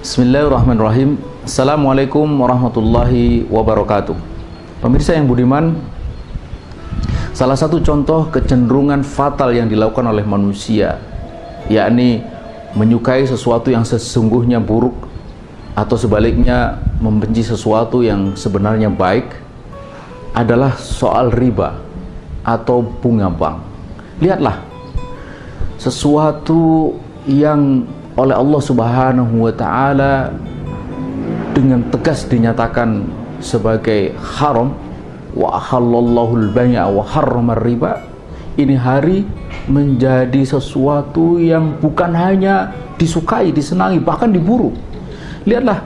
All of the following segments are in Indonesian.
Bismillahirrahmanirrahim. Assalamualaikum warahmatullahi wabarakatuh. Pemirsa yang budiman, salah satu contoh kecenderungan fatal yang dilakukan oleh manusia, yakni menyukai sesuatu yang sesungguhnya buruk atau sebaliknya membenci sesuatu yang sebenarnya baik, adalah soal riba atau bunga bank. Lihatlah, sesuatu yang oleh Allah Subhanahu wa Ta'ala dengan tegas dinyatakan sebagai haram, wa ahallallahu al-bai'a wa harrama riba, ini hari menjadi sesuatu yang bukan hanya disukai, disenangi, bahkan diburu. Lihatlah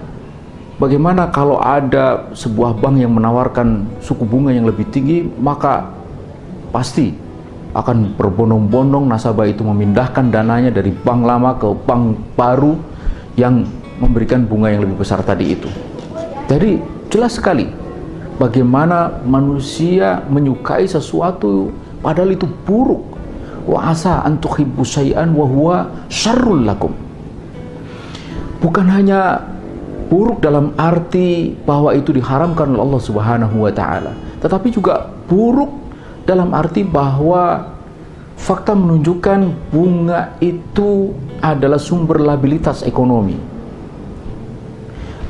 bagaimana kalau ada sebuah bank yang menawarkan suku bunga yang lebih tinggi, maka pasti akan berbondong-bondong nasabah itu memindahkan dananya dari bank lama ke bank baru yang memberikan bunga yang lebih besar tadi itu. Jadi jelas sekali bagaimana manusia menyukai sesuatu padahal itu buruk. Wa asa an tuhibbu syai'an wa huwa syarrul lakum. Bukan hanya buruk dalam arti bahwa itu diharamkan oleh Allah Subhanahu wa Ta'ala, tetapi juga buruk dalam arti bahwa fakta menunjukkan bunga itu adalah sumber labilitas ekonomi.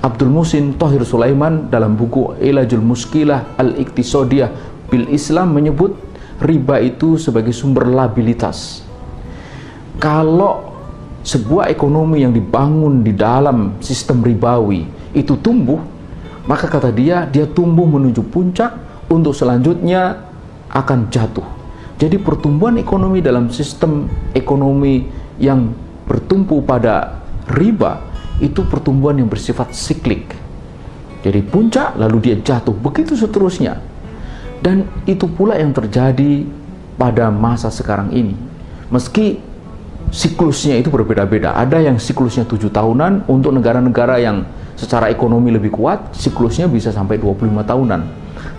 Abdul Muhsin Thohir Sulaiman dalam buku Ilajul Muskilah Al-Iqtisadiyah bil Islam menyebut riba itu sebagai sumber labilitas. Kalau sebuah ekonomi yang dibangun di dalam sistem ribawi itu tumbuh, maka kata dia tumbuh menuju puncak untuk selanjutnya akan jatuh. Jadi pertumbuhan ekonomi dalam sistem ekonomi yang bertumpu pada riba itu pertumbuhan yang bersifat siklik. Jadi puncak lalu dia jatuh, begitu seterusnya. Dan itu pula yang terjadi pada masa sekarang ini. Meski siklusnya itu berbeda-beda. Ada yang siklusnya 7 tahunan, untuk negara-negara yang secara ekonomi lebih kuat, siklusnya bisa sampai 25 tahunan.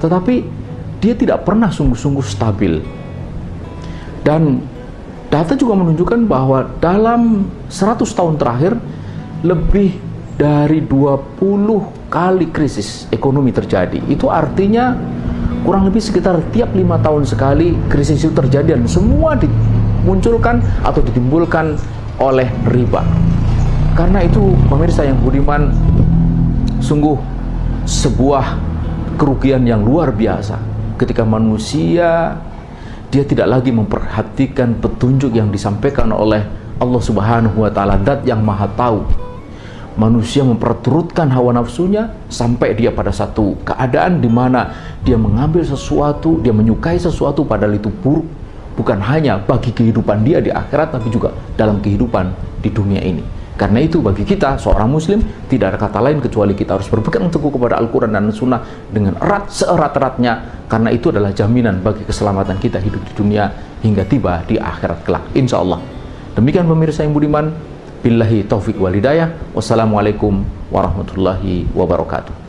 Tetapi dia tidak pernah sungguh-sungguh stabil. Dan data juga menunjukkan bahwa dalam 100 tahun terakhir lebih dari 20 kali krisis ekonomi terjadi. Itu artinya kurang lebih sekitar tiap 5 tahun sekali krisis itu terjadi, dan semua dimunculkan atau ditimbulkan oleh riba. Karena itu pemirsa yang budiman, sungguh sebuah kerugian yang luar biasa ketika manusia dia tidak lagi memperhatikan petunjuk yang disampaikan oleh Allah Subhanahu wa Ta'ala, zat yang maha tahu. Manusia memperturutkan hawa nafsunya sampai dia pada satu keadaan di mana dia mengambil sesuatu, dia menyukai sesuatu padahal itu buruk, bukan hanya bagi kehidupan dia di akhirat, tapi juga dalam kehidupan di dunia ini. Karena itu bagi kita seorang muslim tidak ada kata lain kecuali kita harus berpegang teguh kepada Al-Quran dan Sunnah dengan erat, seerat-eratnya, karena itu adalah jaminan bagi keselamatan kita hidup di dunia hingga tiba di akhirat kelak, insya Allah. Demikian pemirsa yang budiman, billahi taufik wal hidayah. Wassalamualaikum warahmatullahi wabarakatuh.